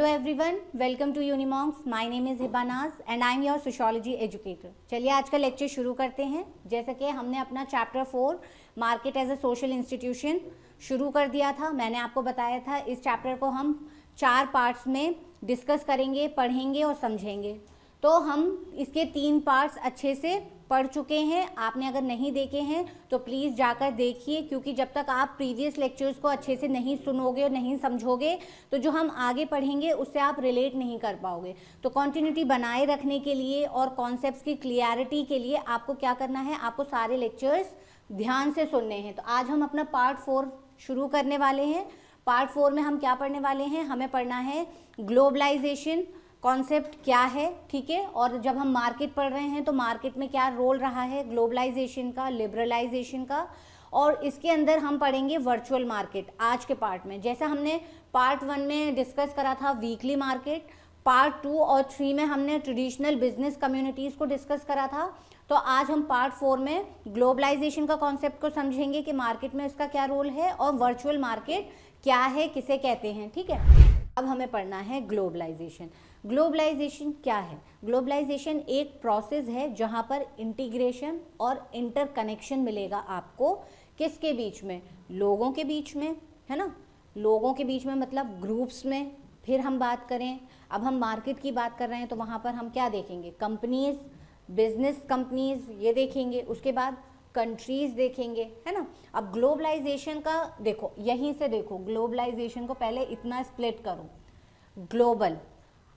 Hello everyone, welcome to Unimonks. My name is Hiba Naaz and I am your sociology educator. चलिए आज का lecture शुरू करते हैं। जैसे कि हमने अपना chapter 4 market as a social institution शुरू कर दिया था। मैंने आपको बताया था इस चैप्टर को हम 4 पार्ट्स में डिस्कस करेंगे, पढ़ेंगे और समझेंगे। तो हम इसके 3 पार्ट्स अच्छे से पढ़ चुके हैं। आपने अगर नहीं देखे हैं तो प्लीज़ जाकर देखिए, क्योंकि जब तक आप प्रीवियस लेक्चर्स को अच्छे से नहीं सुनोगे और नहीं समझोगे तो जो हम आगे पढ़ेंगे उससे आप रिलेट नहीं कर पाओगे। तो कॉन्टिन्यूटी बनाए रखने के लिए और कॉन्सेप्ट्स की क्लियरिटी के लिए आपको क्या करना है, आपको सारे लेक्चर्स ध्यान से सुनने हैं। तो आज हम अपना पार्ट 4 शुरू करने वाले हैं। पार्ट 4 में हम क्या पढ़ने वाले हैं, हमें पढ़ना है ग्लोबलाइजेशन कॉन्सेप्ट क्या है, ठीक है। और जब हम मार्केट पढ़ रहे हैं तो मार्केट में क्या रोल रहा है ग्लोबलाइजेशन का, लिबरलाइजेशन का। और इसके अंदर हम पढ़ेंगे वर्चुअल मार्केट आज के पार्ट में। जैसा हमने पार्ट 1 में डिस्कस करा था वीकली मार्केट, पार्ट 2 और 3 में हमने ट्रेडिशनल बिजनेस कम्युनिटीज़ को डिस्कस करा था। तो आज हम पार्ट 4 में ग्लोबलाइजेशन का कॉन्सेप्ट को समझेंगे कि मार्केट में इसका क्या रोल है और वर्चुअल मार्केट क्या है, किसे कहते हैं, ठीक है। अब हमें पढ़ना है ग्लोबलाइजेशन। ग्लोबलाइजेशन क्या है? ग्लोबलाइजेशन एक प्रोसेस है जहां पर इंटीग्रेशन और इंटरकनेक्शन मिलेगा आपको। किसके बीच में? लोगों के बीच में, है ना। लोगों के बीच में मतलब ग्रुप्स में। फिर हम बात करें, अब हम मार्केट की बात कर रहे हैं तो वहां पर हम क्या देखेंगे, कंपनीज, बिजनेस कंपनीज ये देखेंगे। उसके बाद कंट्रीज देखेंगे, है ना। अब ग्लोबलाइजेशन का देखो, यहीं से देखो, ग्लोबलाइजेशन को पहले इतना स्प्लिट करो, ग्लोबल।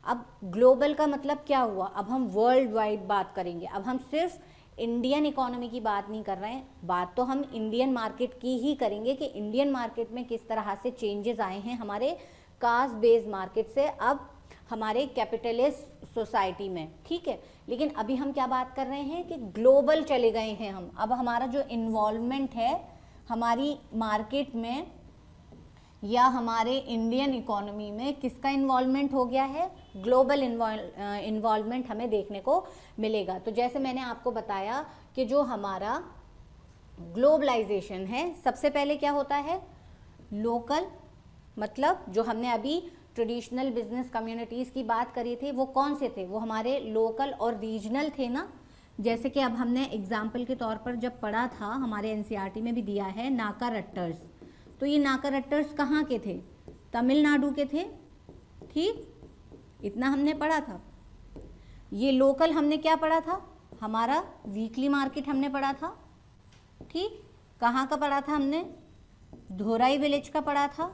अब ग्लोबल का मतलब क्या हुआ, अब हम वर्ल्ड वाइड बात करेंगे। अब हम सिर्फ इंडियन इकोनॉमी की बात नहीं कर रहे हैं, बात तो हम इंडियन मार्केट की ही करेंगे कि इंडियन मार्केट में किस तरह से चेंजेस आए हैं हमारे कास्ट बेस्ड मार्केट से अब हमारे कैपिटलिस्ट सोसाइटी में, ठीक है। लेकिन अभी हम क्या बात कर रहे हैं कि ग्लोबल चले गए हैं हम। अब हमारा जो इन्वॉल्वमेंट है हमारी मार्केट में या हमारे इंडियन इकोनॉमी में किसका इन्वॉल्वमेंट हो गया है, ग्लोबल इन्वॉल्वमेंट हमें देखने को मिलेगा। तो जैसे मैंने आपको बताया कि जो हमारा ग्लोबलाइजेशन है, सबसे पहले क्या होता है, लोकल, मतलब जो हमने अभी ट्रेडिशनल बिजनेस कम्युनिटीज़ की बात करी थी वो कौन से थे, वो हमारे लोकल और रीजनल थे ना। जैसे कि अब हमने एग्जाम्पल के तौर पर जब पढ़ा था, हमारे एनसीईआरटी में भी दिया है नाका रट्टर्स। तो ये नाका रट्टर्स कहाँ के थे, तमिलनाडु के थे, ठीक, इतना हमने पढ़ा था। ये लोकल हमने क्या पढ़ा था, हमारा वीकली मार्केट हमने पढ़ा था, ठीक। कहाँ का पढ़ा था हमने, धोराई विलेज का पढ़ा था,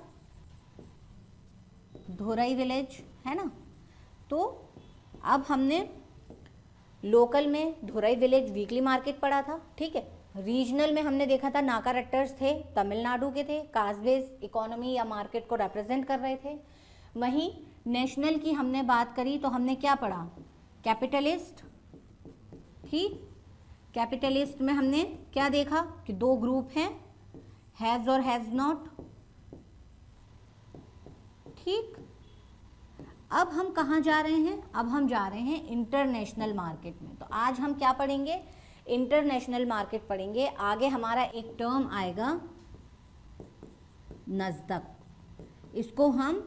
धोराई विलेज, है ना। तो अब हमने लोकल में धोराई विलेज वीकली मार्केट पढ़ा था, ठीक है। रीजनल में हमने देखा था नाका रट्टर्स थे, तमिलनाडु के थे, कास्ट बेस्ड इकोनॉमी या मार्केट को रिप्रेजेंट कर रहे थे। वहीं नेशनल की हमने बात करी तो हमने क्या पढ़ा, कैपिटलिस्ट, ठीक। कैपिटलिस्ट में हमने क्या देखा कि 2 ग्रुप हैं, हैव्स और हैव्स नॉट, ठीक। अब हम कहाँ जा रहे हैं, अब हम जा रहे हैं इंटरनेशनल मार्केट में। तो आज हम क्या पढ़ेंगे, इंटरनेशनल मार्केट पढ़ेंगे। आगे हमारा एक टर्म आएगा नस्दक, इसको हम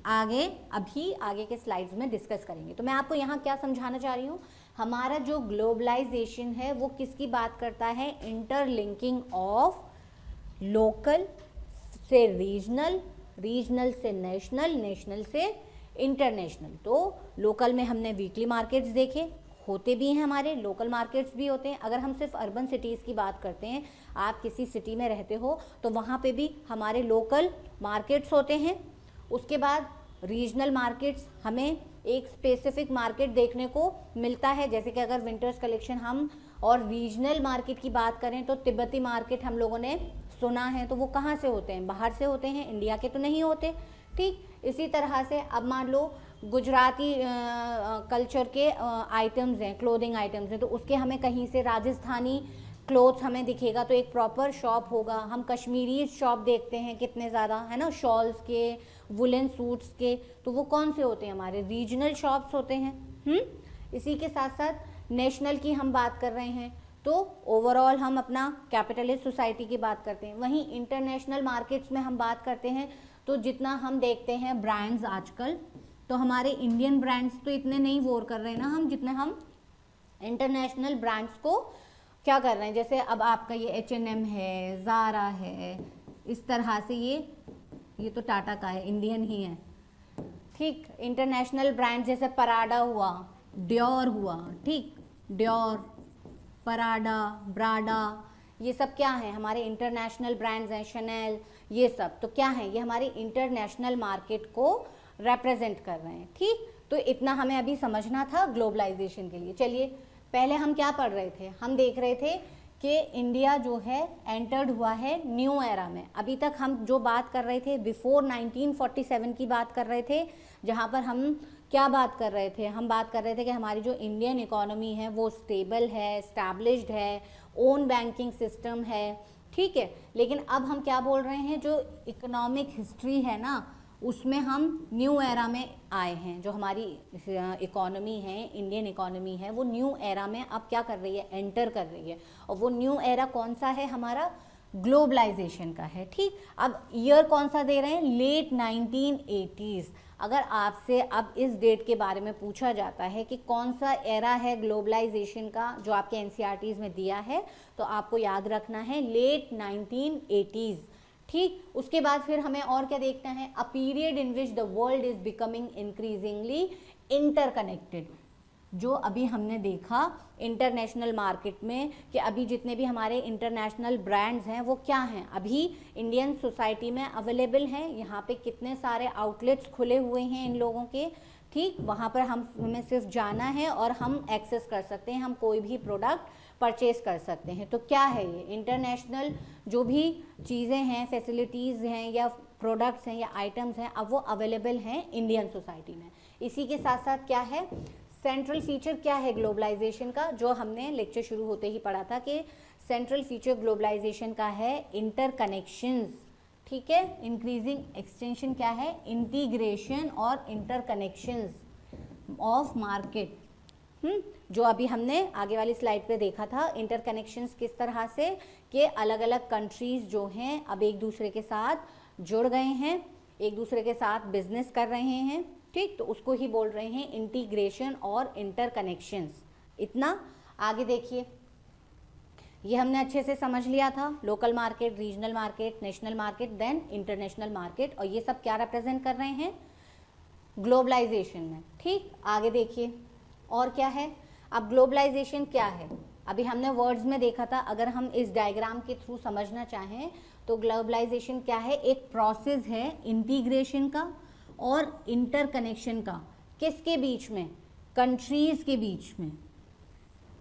अभी आगे के स्लाइड्स में डिस्कस करेंगे। तो मैं आपको यहाँ क्या समझाना चाह रही हूँ, हमारा जो ग्लोबलाइजेशन है वो किसकी बात करता है, इंटरलिंकिंग ऑफ लोकल से रीजनल, रीजनल से नेशनल, नेशनल से इंटरनेशनल। तो लोकल में हमने वीकली मार्केट्स देखे, होते भी हैं हमारे लोकल मार्केट्स भी होते हैं। अगर हम सिर्फ अर्बन सिटीज़ की बात करते हैं, आप किसी सिटी में रहते हो तो वहाँ पे भी हमारे लोकल मार्केट्स होते हैं। उसके बाद रीजनल मार्केट्स, हमें एक स्पेसिफिक मार्केट देखने को मिलता है। जैसे कि अगर विंटर्स कलेक्शन हम और रीजनल मार्केट की बात करें तो तिब्बती मार्केट हम लोगों ने सुना है, तो वो कहाँ से होते हैं, बाहर से होते हैं, इंडिया के तो नहीं होते, ठीक। इसी तरह से अब मान लो गुजराती कल्चर के आइटम्स हैं, क्लोथिंग आइटम्स हैं, तो उसके हमें कहीं से राजस्थानी क्लोथ्स हमें दिखेगा तो एक प्रॉपर शॉप होगा। हम कश्मीरी शॉप देखते हैं कितने ज़्यादा, है ना, शॉल्स के, वुलन सूट्स के, तो वो कौन से होते हैं, हमारे रीजनल शॉप्स होते हैं। इसी के साथ साथ नेशनल की हम बात कर रहे हैं तो ओवरऑल हम अपना कैपिटलिस्ट सोसाइटी की बात करते हैं। वहीं इंटरनेशनल मार्केट्स में हम बात करते हैं तो जितना हम देखते हैं ब्रांड्स आजकल तो हमारे इंडियन ब्रांड्स तो इतने नहीं वोर कर रहे हैं ना हम, जितने हम इंटरनेशनल ब्रांड्स को क्या कर रहे हैं। जैसे अब आपका ये H&M है, ज़ारा है, इस तरह से ये तो टाटा का है, इंडियन ही है, ठीक। इंटरनेशनल ब्रांड जैसे पराडा हुआ, डियोर हुआ, ठीक, डियोर, पराडा, ब्राडा, ये सब क्या है, हमारे इंटरनेशनल ब्रांड्स हैं, शनेल, ये सब तो क्या है, ये हमारी इंटरनेशनल मार्केट को रिप्रेजेंट कर रहे हैं, ठीक। तो इतना हमें अभी समझना था ग्लोबलाइजेशन के लिए। चलिए पहले हम क्या पढ़ रहे थे, हम देख रहे थे कि इंडिया जो है एंटर्ड हुआ है न्यू एरा में। अभी तक हम जो बात कर रहे थे बिफोर 1947 की बात कर रहे थे, जहाँ पर हम क्या बात कर रहे थे, हम बात कर रहे थे कि हमारी जो इंडियन इकोनॉमी है वो स्टेबल है, एस्टैब्लिश्ड है, ओन बैंकिंग सिस्टम है, ठीक है। लेकिन अब हम क्या बोल रहे हैं, जो इकोनॉमिक हिस्ट्री है ना उसमें हम न्यू एरा में आए हैं। जो हमारी इकोनॉमी है, इंडियन इकोनॉमी है, वो न्यू एरा में अब क्या कर रही है, एंटर कर रही है। और वो न्यू एरा कौन सा है, हमारा ग्लोबलाइजेशन का है, ठीक। अब ईयर कौन सा दे रहे हैं, लेट 1980s। अगर आपसे अब इस डेट के बारे में पूछा जाता है कि कौन सा एरा है ग्लोबलाइजेशन का, जो आपके एनसीईआरटीज में दिया है, तो आपको याद रखना है लेट 1980s, ठीक। उसके बाद फिर हमें और क्या देखना है, a period in which the world is becoming increasingly interconnected. जो अभी हमने देखा इंटरनेशनल मार्केट में कि अभी जितने भी हमारे इंटरनेशनल ब्रांड्स हैं वो क्या हैं, अभी इंडियन सोसाइटी में अवेलेबल हैं। यहाँ पे कितने सारे आउटलेट्स खुले हुए हैं इन लोगों के, ठीक। वहाँ पर हमें सिर्फ जाना है और हम एक्सेस कर सकते हैं, हम कोई भी प्रोडक्ट परचेज कर सकते हैं। तो क्या है ये इंटरनेशनल जो भी चीज़ें हैं, फैसिलिटीज़ हैं या प्रोडक्ट्स हैं या आइटम्स हैं, अब वो अवेलेबल हैं इंडियन सोसाइटी में। इसी के साथ साथ क्या है, सेंट्रल फीचर क्या है ग्लोबलाइजेशन का, जो हमने लेक्चर शुरू होते ही पढ़ा था कि सेंट्रल फीचर ग्लोबलाइजेशन का है इंटरकनेक्शंस, ठीक है। इंक्रीजिंग एक्सटेंशन क्या है, इंटीग्रेशन और इंटरकनेक्शंस ऑफ मार्केट। जो अभी हमने आगे वाली स्लाइड पे देखा था, इंटरकनेक्शंस किस तरह से कि अलग अलग कंट्रीज जो हैं अब एक दूसरे के साथ जुड़ गए हैं, एक दूसरे के साथ बिजनेस कर रहे हैं, ठीक। तो उसको ही बोल रहे हैं इंटीग्रेशन और इंटरकनेक्शंस। इतना आगे देखिए, ये हमने अच्छे से समझ लिया था, local market, regional market, national market, then international market, और ये सब क्या रिप्रेजेंट कर रहे हैं ग्लोबलाइजेशन में, ठीक। आगे देखिए और क्या है, अब ग्लोबलाइजेशन क्या है, अभी हमने वर्ड्स में देखा था, अगर हम इस डायग्राम के थ्रू समझना चाहें तो ग्लोबलाइजेशन क्या है, एक प्रोसेस है इंटीग्रेशन का और इंटरकनेक्शन का। किसके बीच में, कंट्रीज के बीच में।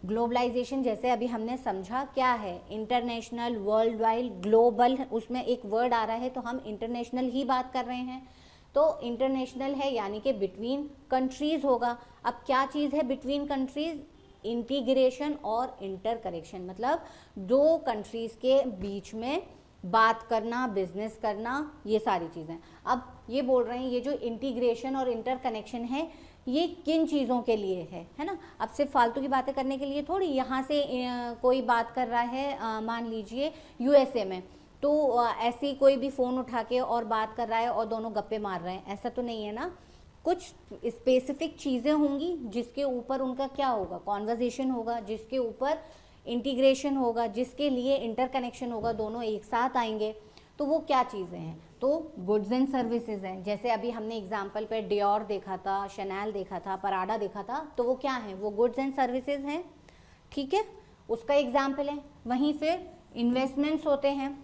ग्लोबलाइजेशन जैसे अभी हमने समझा क्या है, इंटरनेशनल, वर्ल्ड वाइड, ग्लोबल, उसमें एक वर्ड आ रहा है तो हम इंटरनेशनल ही बात कर रहे हैं। तो इंटरनेशनल है यानी कि बिटवीन कंट्रीज होगा। अब क्या चीज़ है बिटवीन कंट्रीज, इंटीग्रेशन और इंटरकनेक्शन, मतलब दो कंट्रीज के बीच में बात करना, बिजनेस करना, ये सारी चीज़ें। अब ये बोल रहे हैं ये जो इंटीग्रेशन और इंटरकनेक्शन है ये किन चीज़ों के लिए है ना। अब सिर्फ फालतू की बातें करने के लिए थोड़ी, यहाँ से कोई बात कर रहा है, मान लीजिए यूएसए में, तो ऐसी कोई भी फ़ोन उठा के और बात कर रहा है और दोनों गप्पे मार रहे हैं, ऐसा तो नहीं है ना। कुछ स्पेसिफिक चीज़ें होंगी जिसके ऊपर उनका क्या होगा, कॉन्वर्जेशन होगा, जिसके ऊपर इंटीग्रेशन होगा, जिसके लिए इंटरकनेक्शन होगा, दोनों एक साथ आएंगे। तो वो क्या चीज़ें हैं, तो गुड्स एंड सर्विसेज हैं। जैसे अभी हमने एग्जांपल पे डियोर देखा था, शनेल देखा था, पराडा देखा था, तो वो क्या है, वो गुड्स एंड सर्विसेज हैं, ठीक है, उसका एग्जाम्पल है। वहीं फिर इन्वेस्टमेंट्स होते हैं,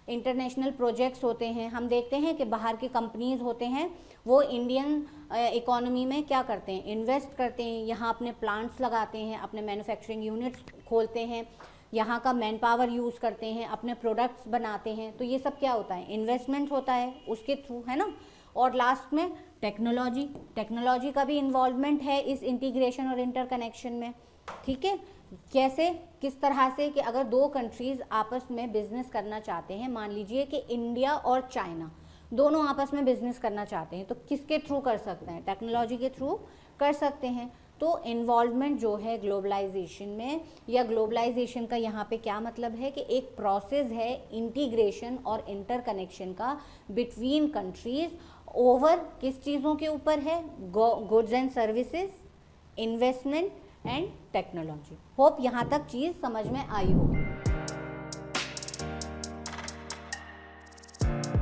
इंटरनेशनल प्रोजेक्ट्स होते हैं। हम देखते हैं कि बाहर की कंपनीज होते हैं वो इंडियन इकोनॉमी में क्या करते हैं, इन्वेस्ट करते हैं, यहाँ अपने प्लांट्स लगाते हैं, अपने मैन्युफैक्चरिंग यूनिट्स खोलते हैं, यहाँ का मैन पावर यूज़ करते हैं, अपने प्रोडक्ट्स बनाते हैं। तो ये सब क्या होता है, इन्वेस्टमेंट होता है उसके थ्रू, है ना। और लास्ट में टेक्नोलॉजी का भी इन्वॉल्वमेंट है इस इंटीग्रेशन और इंटरकनेक्शन में, ठीक है। कैसे, किस तरह से कि अगर दो कंट्रीज़ आपस में बिजनेस करना चाहते हैं, मान लीजिए कि इंडिया और चाइना दोनों आपस में बिजनेस करना चाहते हैं, तो किसके थ्रू कर सकते हैं, टेक्नोलॉजी के थ्रू कर सकते हैं। तो इन्वॉल्वमेंट जो है ग्लोबलाइजेशन में, या ग्लोबलाइजेशन का यहाँ पे क्या मतलब है कि एक प्रोसेस है इंटीग्रेशन और इंटरकनेक्शन का बिटवीन कंट्रीज, ओवर किस चीज़ों के ऊपर है, goods and services, investment and technology. Hope यहाँ तक चीज़ समझ में आई होगी।